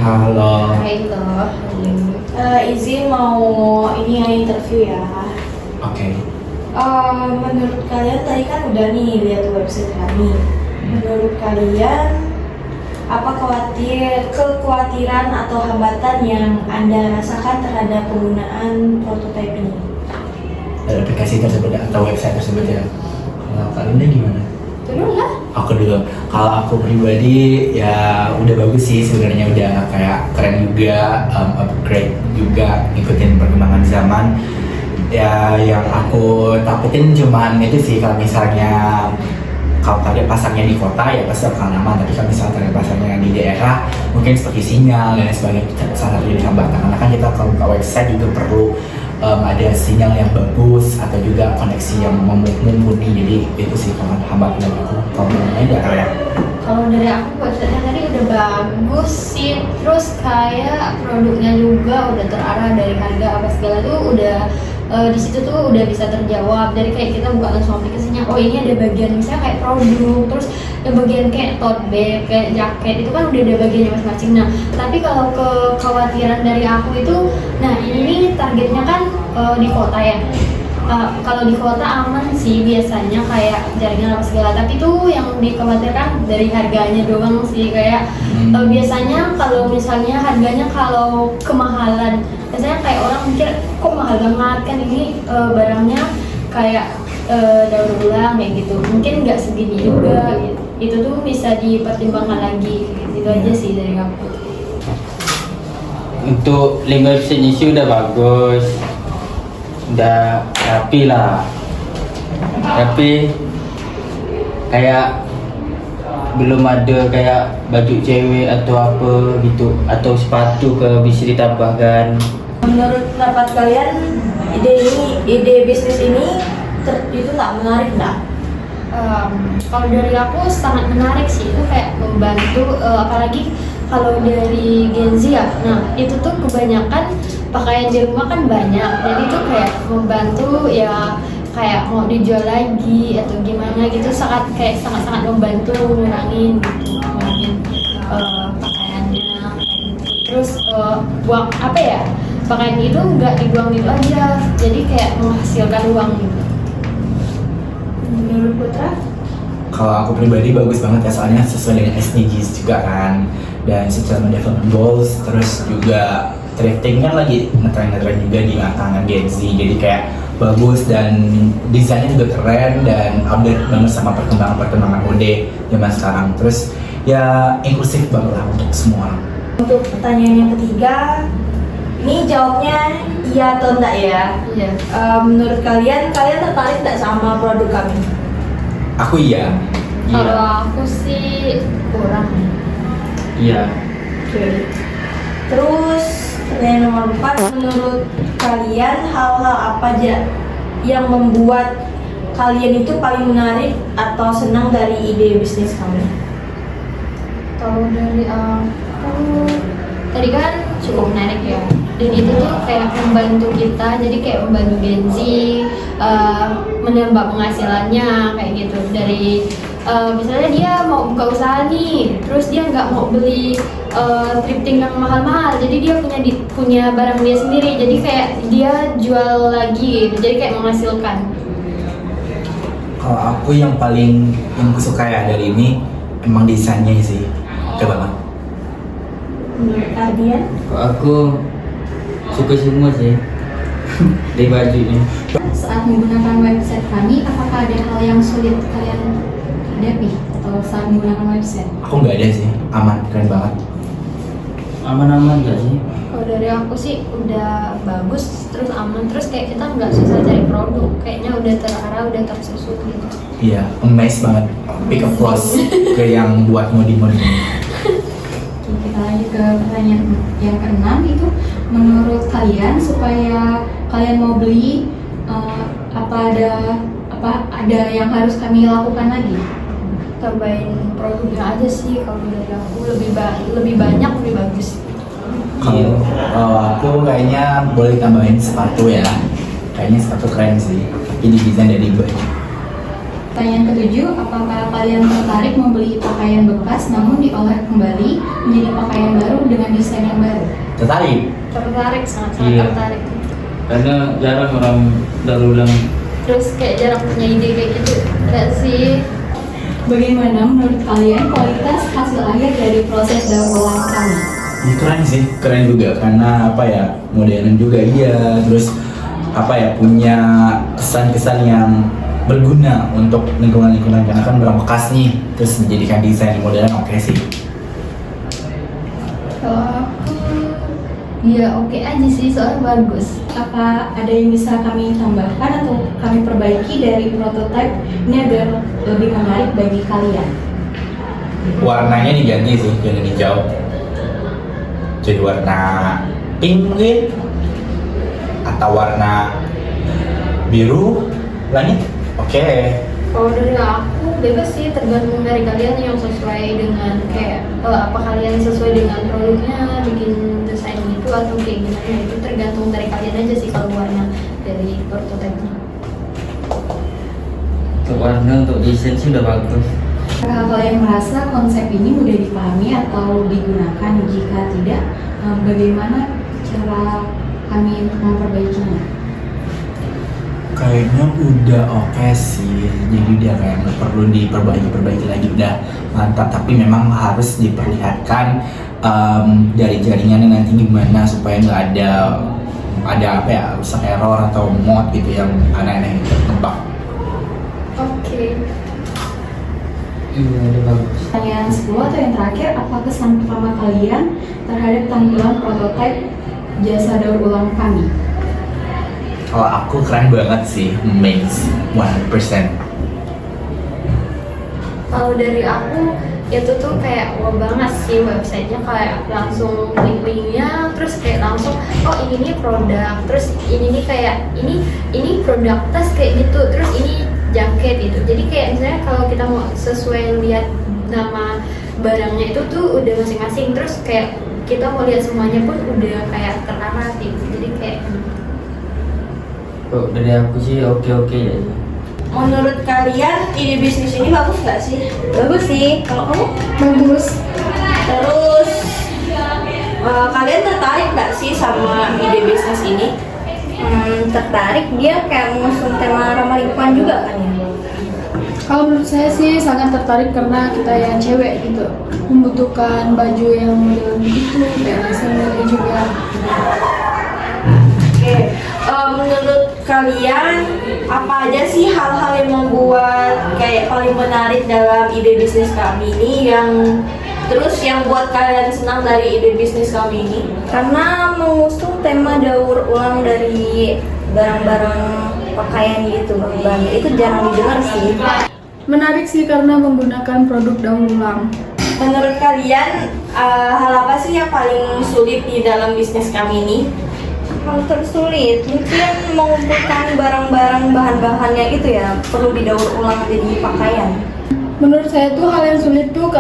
Halo. Hai loh. Izin mau ini ya interview ya. Oke. Menurut kalian tadi kan udah nih lihat website kami. Menurut kalian apa kekhawatiran atau hambatan yang Anda rasakan terhadap penggunaan prototype ini? Aplikasi tersebut atau website tersebut ya. Kalau kalian gimana? Dulu lah. Aku dulu. Kalau aku pribadi ya udah bagus sih sebenarnya, udah kayak keren juga, upgrade juga, ngikutin perkembangan zaman. Ya yang aku takutin cuman itu sih, kalau misalnya kalau target pasarnya di kota ya pasti akan aman, tapi kalau misalnya target pasarnya di daerah mungkin seperti sinyal dan sebagainya salah satu jadi hambatan, karena kan kita kalau buka website juga perlu ada sinyal yang bagus atau juga koneksi yang mumpuni. Jadi itu sih hambatan dari aku. Kalau menurutnya ya kayak Kalau dari aku websitenya tadi udah bagus sih, terus kayak produknya juga udah terarah dari harga apa segala tuh udah di situ tuh udah bisa terjawab. Dari kayak kita buka langsung aplikasinya, oh ini ada bagian misalnya kayak produk, terus yang bagian kayak tote bag, kayak jaket itu kan udah ada bagiannya masing-masing. Nah, tapi kalau kekhawatiran dari aku itu, nah ini nih targetnya kan di kota ya. Kalau di kota aman sih biasanya kayak jaringan apa segala, tapi tuh yang dikhawatirkan dari harganya doang sih, kayak biasanya kalau misalnya harganya kalau kemahalan, biasanya kayak orang mikir kok mahal banget kan ini barangnya kayak daur ulang kayak gitu, mungkin nggak segini juga gitu. Itu tuh bisa dipertimbangkan lagi gitu aja sih dari aku. Untuk link website sih udah bagus, udah rapi lah, tapi kayak belum ada kayak baju cewek atau apa gitu, atau sepatu bisa ditambahkan. Menurut pendapat kalian ide bisnis ini itu nggak menarik nggak? Kalau dari aku sangat menarik sih, itu kayak membantu apalagi kalau dari Gen Z ya. Nah itu tuh kebanyakan pakaian di rumah kan banyak, jadi tuh kayak membantu ya, kayak mau dijual lagi atau gimana gitu, sangat membantu ngurangin pakaiannya kayak gitu. Terus buang apa ya, pakaian itu nggak dibuang gitu aja, jadi kayak menghasilkan uang gitu. Menurut Putra? kalau aku pribadi bagus banget ya, soalnya sesuai dengan SDGs juga kan, dan Sustainable Development Goals. Terus juga thrifting kan lagi ngetren juga di tangan Gen Z, jadi kayak bagus dan desainnya juga keren dan update banget sama perkembangan mode zaman sekarang. Terus ya inklusif banget lah untuk semua orang. Untuk pertanyaan yang ketiga, ini jawabnya iya atau enggak ya? Iya. Menurut kalian tertarik nggak sama produk kami? Aku iya. Kalau aku sih kurang. Iya. Oke. Terus pertanyaan nomor 4, menurut kalian hal-hal apa aja yang membuat kalian itu paling menarik atau senang dari ide bisnis kami? Kalau dari aku tadi kan cukup menarik ya, dan itu tuh kayak membantu kita, jadi kayak membantu Gen Z menambah penghasilannya kayak gitu. Dari misalnya dia mau buka usaha nih, terus dia nggak mau beli thrifting yang mahal-mahal, jadi dia punya barang dia sendiri, jadi kayak dia jual lagi gitu, jadi kayak menghasilkan. Kalau aku yang paling aku suka ya dari ini emang desainnya sih, keren banget. Menurut kalian? Kalau aku suka semua sih dari bajunya. Saat menggunakan website kami, apakah ada hal yang sulit kalian hadapi atau saat menggunakan website? Aku nggak ada sih, aman, keren banget. Aman-aman gak sih? Kalau dari aku sih udah bagus, terus aman, terus kayak kita nggak susah cari produk, kayaknya udah terarah, udah tersusun gitu. Iya, amazed banget. Pick up close ke yang buat modi-modi. Oke, kita lanjut ke pertanyaan yang keenam, itu menurut kalian supaya kalian mau beli apa ada yang harus kami lakukan lagi? Tambahin produknya aja sih, kalau dari aku lebih banyak lebih bagus. Kalau aku kayaknya boleh tambahin sepatu ya. Kayaknya sepatu keren sih. Ini desain dari baju. Pertanyaan ketujuh, apakah kalian tertarik membeli pakaian bekas namun diolah kembali menjadi pakaian baru dengan desain yang baru? Tertarik? Tertarik, sangat-sangat Iya. tertarik. Karena jarang orang daur ulang. Terus kayak jarang punya ide kayak gitu, enggak sih? Bagaimana menurut kalian kualitas hasil akhir dari proses daur ulang kami? Ini keren sih, keren juga karena apa ya, modern juga iya, terus apa ya, punya kesan-kesan yang berguna untuk lingkungan-lingkungan karena kan barang bekas nih, terus menjadikan desain yang modern, oke sih. Kalau aku, ya oke aja sih, soalnya bagus. Apa ada yang bisa kami tambahkan atau kami perbaiki dari prototipe ini agar lebih menarik bagi kalian? Warnanya diganti sih, jangan hijau, jadi warna pink mungkin, atau warna biru langit, oke. Kalau dari aku bebas sih, tergantung dari kalian yang sesuai dengan kayak apa kalian sesuai dengan produknya, bikin desain gitu atau kayak gimana, itu tergantung dari kalian aja sih kalau warna dari prototipe-nya. Untuk warna, untuk desain sih udah bagus. Apakah kalian merasa konsep ini mudah dipahami atau digunakan? Jika tidak, bagaimana cara kami untuk memperbaikinya? Kayaknya udah oke sih, jadi dia kayak nggak perlu diperbaiki lagi, udah mantap. Tapi memang harus diperlihatkan dari jaringannya nanti gimana supaya nggak ada apa ya, rusak, error atau mod gitu yang aneh-aneh gitu, tebak. Oke. Iya, udah bagus. Pertanyaan 10 atau yang terakhir, apa kesan pertama kalian terhadap tampilan prototipe jasa daur ulang kami? Kalau aku keren banget sih, amazed 100%. Kalau dari aku itu tuh kayak wah banget sih, websitenya kayak langsung klik linknya, terus kayak langsung oh ini nih produk, terus ini nih kayak ini produk tas kayak gitu, terus ini jaket gitu. Jadi kayak misalnya kalau kita mau sesuai lihat nama barangnya itu tuh udah masing-masing, terus kayak kita mau lihat semuanya pun udah kayak terarah gitu. Jadi kayak Kok dari aku sih oke-oke ya. Menurut kalian ide bisnis ini bagus nggak sih? Bagus sih. Kalau kamu? Bagus. Terus kalian tertarik nggak sih sama ide bisnis ini? tertarik, dia kayak mengusung tema ramah lingkungan juga kan ya. Kalau menurut saya sih sangat tertarik karena kita yang cewek gitu membutuhkan baju yang model gitu, kayak desainnya juga. Oke, menurut kalian apa aja sih hal-hal yang membuat kayak paling menarik dalam ide bisnis kami ini, yang terus yang buat kalian senang dari ide bisnis kami ini? Karena mengusung tema daur ulang dari barang-barang pakaian gitu, bang, itu jarang didengar sih. Menarik sih karena menggunakan produk daur ulang. Menurut kalian hal apa sih yang paling sulit di dalam bisnis kami ini? Hal tersulit mungkin mengumpulkan barang-barang bahan-bahannya itu ya, perlu didaur ulang jadi pakaian. Menurut saya tuh hal yang sulit tuh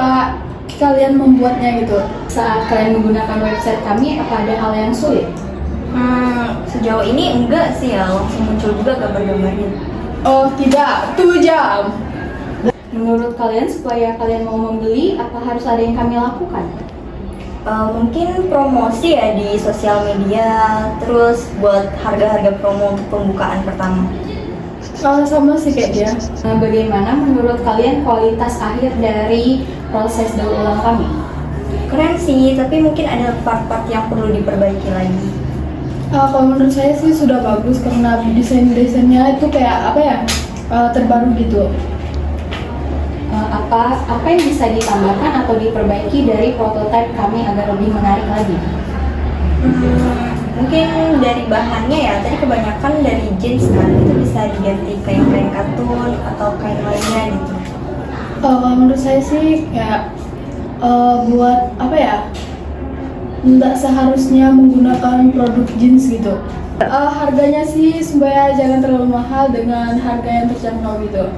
kalian membuatnya gitu. Saat kalian menggunakan website kami, apa ada hal yang sulit? Sejauh ini enggak sih ya, langsung muncul juga gambar-gambarnya. Oh tidak, 2 jam. Menurut kalian, supaya kalian mau membeli, apa harus ada yang kami lakukan? Mungkin promosi ya di sosial media, terus buat harga-harga promo untuk pembukaan pertama. Sama sih kayak dia. Bagaimana menurut kalian kualitas akhir dari proses daur ulang kami? Keren sih, tapi mungkin ada part-part yang perlu diperbaiki lagi. Kalau menurut saya sih sudah bagus karena desain-desainnya itu kayak apa ya, terbaru gitu. Apa yang bisa ditambahkan atau diperbaiki dari prototipe kami agar lebih menarik lagi? Mungkin dari bahannya ya, tadi kebanyakan dari jeans kan, itu bisa diganti kain-kain katun atau kain lainnya gitu. Kalau menurut saya sih kayak buat apa ya, nggak seharusnya menggunakan produk jeans gitu. Harganya sih supaya jangan terlalu mahal dengan harga yang terjangkau gitu.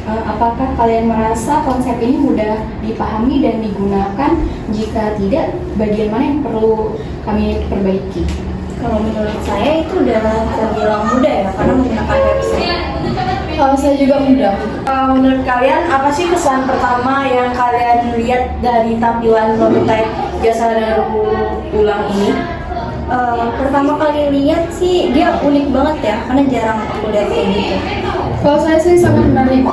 Apakah kalian merasa konsep ini mudah dipahami dan digunakan? Jika tidak, bagian mana yang perlu kami perbaiki? Kalau menurut saya itu udah terbilang mudah ya, karena menggunakan website. Saya juga mudah. Menurut kalian apa sih kesan pertama yang kalian lihat dari tampilan prototipe jasa daur ulang ini? Pertama kali lihat sih dia unik banget ya, karena jarang aku lihat kayak gitu. Kalau saya sih sangat menarik.